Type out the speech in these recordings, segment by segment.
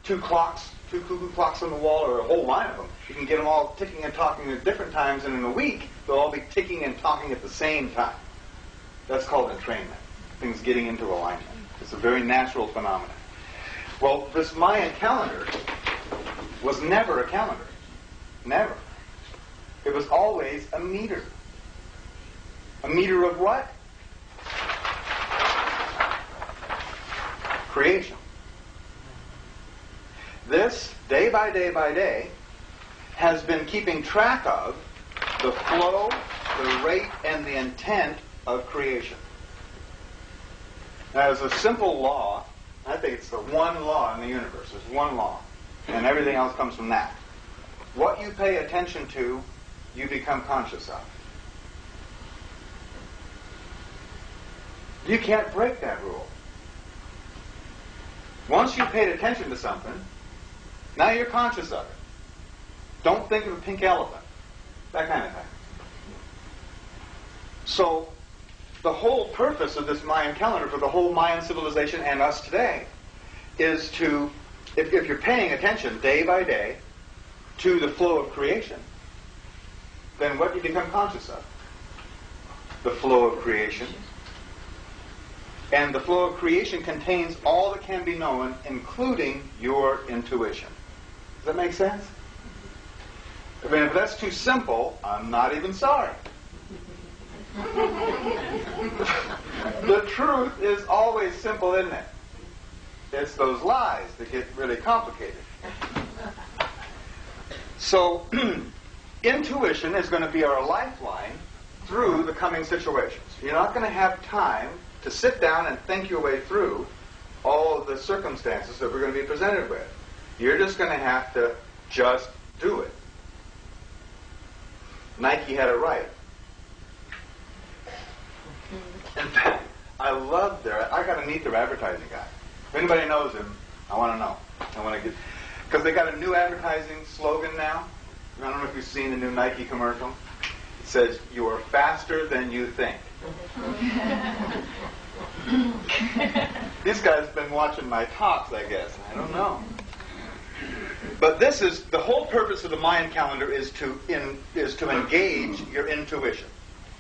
two clocks, two cuckoo clocks on the wall, or a whole line of them. You can get them all ticking and talking at different times, and in a week, they'll all be ticking and talking at the same time. That's called entrainment. Things getting into alignment. It's a very natural phenomenon. Well, this Mayan calendar was never a calendar. Never. It was always a meter. A meter of what? Creation. This, day by day by day, has been keeping track of the flow, the rate, and the intent of creation. Now, there's a simple law. I think it's the one law in the universe. There's one law. And everything else comes from that. What you pay attention to, you become conscious of. You can't break that rule. Once you paid attention to something, now you're conscious of it. Don't think of a pink elephant. That kind of thing. So, the whole purpose of this Mayan calendar for the whole Mayan civilization and us today is to, if you're paying attention day by day to the flow of creation, then what do you become conscious of? The flow of creation. And the flow of creation contains all that can be known, including your intuition. Does that make sense? I mean, if that's too simple, I'm not even sorry. The truth is always simple, isn't it? It's those lies that get really complicated. So, intuition is going to be our lifeline through the coming situations. You're not going to have time to sit down and think your way through all of the circumstances that we're going to be presented with. You're just going to have to just do it. Nike had it right. In fact, I love I got to meet their advertising guy. If anybody knows him, I want to know. Because they got a new advertising slogan now. I don't know if you've seen the new Nike commercial. It says, "You are faster than you think." This guy's been watching my talks, I guess. I don't know. But this is the whole purpose of the Mayan calendar is to engage your intuition.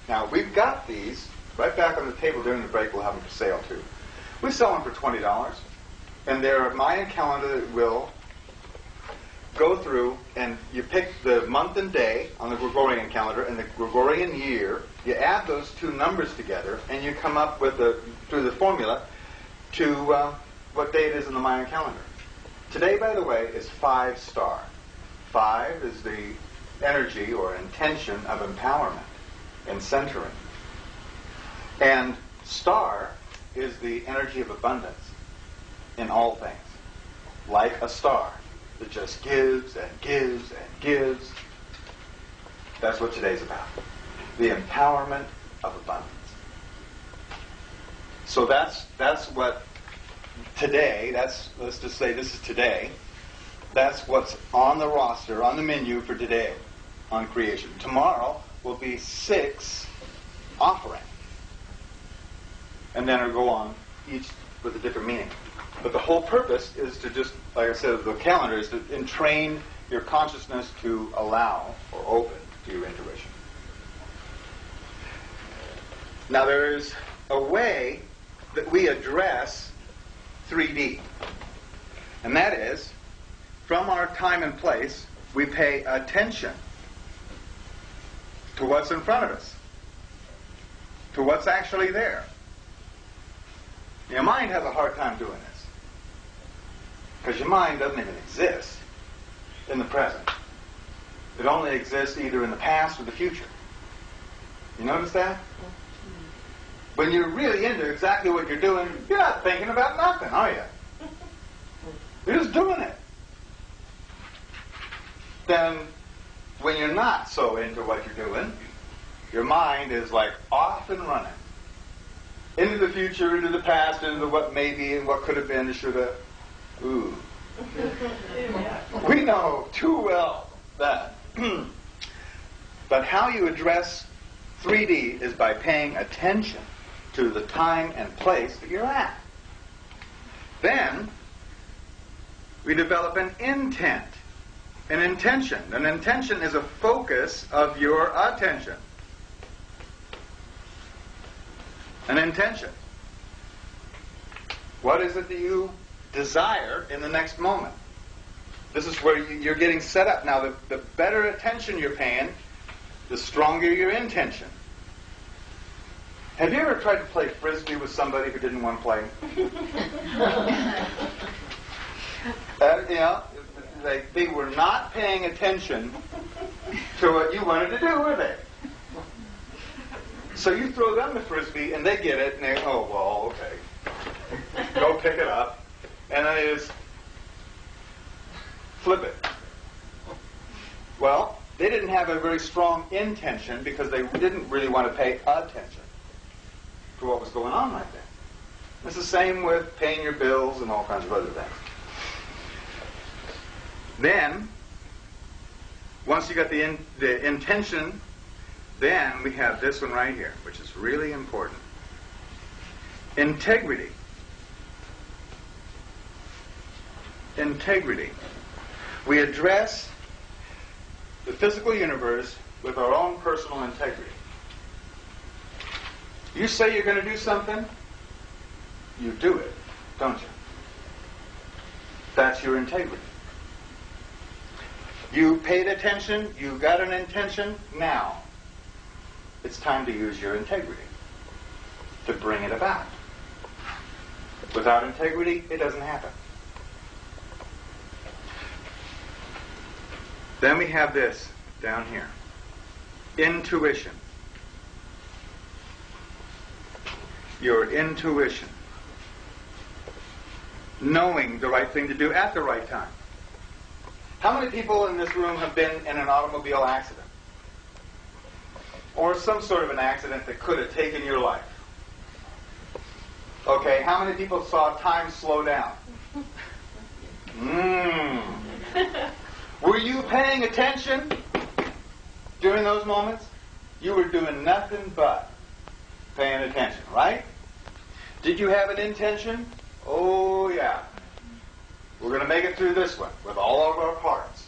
Now, we've got these right back on the table during the break. We'll have them for sale too. We sell them for $20, and they're a Mayan calendar that will go through, and you pick the month and day on the Gregorian calendar and the Gregorian year. You add those two numbers together, and you come up with through the formula to what day it is in the Mayan calendar. Today, by the way, is 5 star. 5 is the energy or intention of empowerment and centering. And star is the energy of abundance in all things. Like a star that just gives and gives and gives. That's what today's about. The empowerment of abundance. So that's what today, let's just say this is today, that's what's on the roster, on the menu for today on creation. Tomorrow will be 6 offering. And then it'll go on, each with a different meaning. But the whole purpose is to just, like I said, the calendar is to entrain your consciousness to allow or open to your intuition. Now there is a way that we address 3D. And that is, from our time and place, we pay attention to what's in front of us, to what's actually there. Your mind has a hard time doing this, because your mind doesn't even exist in the present. It only exists either in the past or the future. You notice that? When you're really into exactly what you're doing, you're not thinking about nothing, are you? You're just doing it. Then, when you're not so into what you're doing, your mind is like off and running. Into the future, into the past, into what may be and what could have been and should have. Ooh. We know too well that. But how you address 3D is by paying attention to the time and place that you're at. Then, we develop an intent, an intention. An intention is a focus of your attention. An intention. What is it that you desire in the next moment? This is where you're getting set up. Now, the better attention you're paying, the stronger your intention. Have you ever tried to play Frisbee with somebody who didn't want to play? They were not paying attention to what you wanted to do, were they? So you throw them the Frisbee, and they get it, and they, oh, well, okay. Go pick it up. And then they just flip it. Well, they didn't have a very strong intention because they didn't really want to pay attention to what was going on right there. It's the same with paying your bills and all kinds of other things. Then, once you got the intention, then we have this one right here, which is really important. Integrity. Integrity. We address the physical universe with our own personal integrity. You say you're going to do something, you do it, don't you? That's your integrity. You paid attention, you got an intention, now it's time to use your integrity to bring it about. Without integrity, it doesn't happen. Then we have this down here. Intuition. Your intuition. Knowing the right thing to do at the right time. How many people in this room have been in an automobile accident? Or some sort of an accident that could have taken your life? Okay, how many people saw time slow down? Were you paying attention during those moments? You were doing nothing but paying attention, right? Did you have an intention? Oh, yeah. We're going to make it through this one with all of our parts.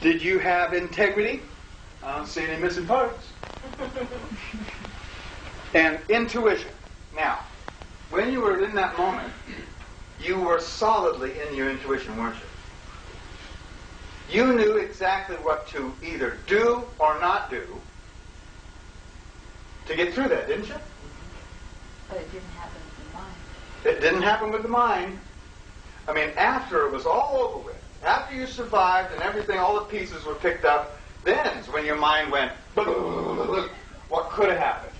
Did you have integrity? I don't see any missing parts. And intuition. Now, when you were in that moment, you were solidly in your intuition, weren't you? You knew exactly what to either do or not do to get through that, didn't you? But it didn't happen with the mind. It didn't happen with the mind. I mean, after it was all over with, after you survived and everything, all the pieces were picked up, then is when your mind went, what could have happened?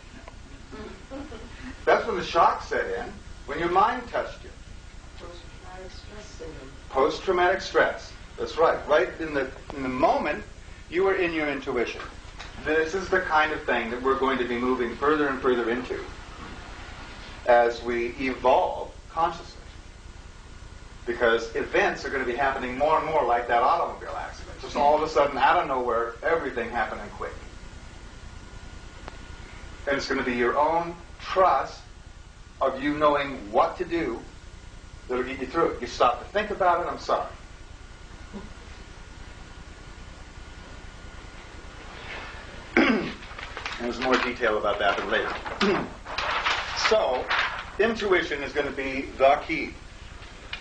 That's when the shock set in, when your mind touched you. Post-traumatic stress. Post-traumatic stress. That's right. Right in the moment, you were in your intuition. This is the kind of thing that we're going to be moving further and further into as we evolve consciously. Because events are going to be happening more and more like that automobile accident. Just all of a sudden, out of nowhere, everything happening quick. And it's going to be your own trust of you knowing what to do that'll get you through it. You stop to think about it, I'm sorry. There's more detail about that later. So, intuition is going to be the key.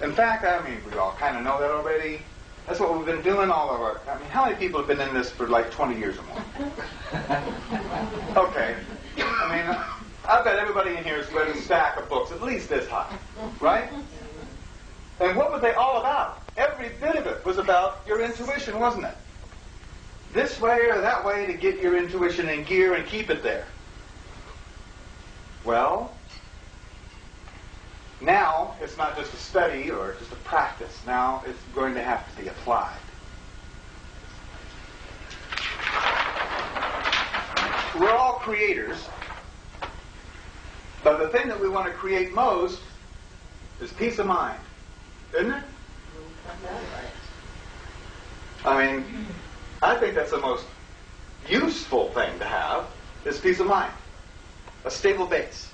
In fact, I mean, we all kind of know that already. That's what we've been doing all of our... I mean, how many people have been in this for like 20 years or more? Okay. I mean, I bet everybody in here has read a stack of books at least this high. Right? And what were they all about? Every bit of it was about your intuition, wasn't it? This way or that way to get your intuition in gear and keep it there. Well, now it's not just a study or just a practice. Now it's going to have to be applied. We're all creators, but the thing that we want to create most is peace of mind, isn't it? I mean, I think that's the most useful thing to have, is peace of mind. A stable base.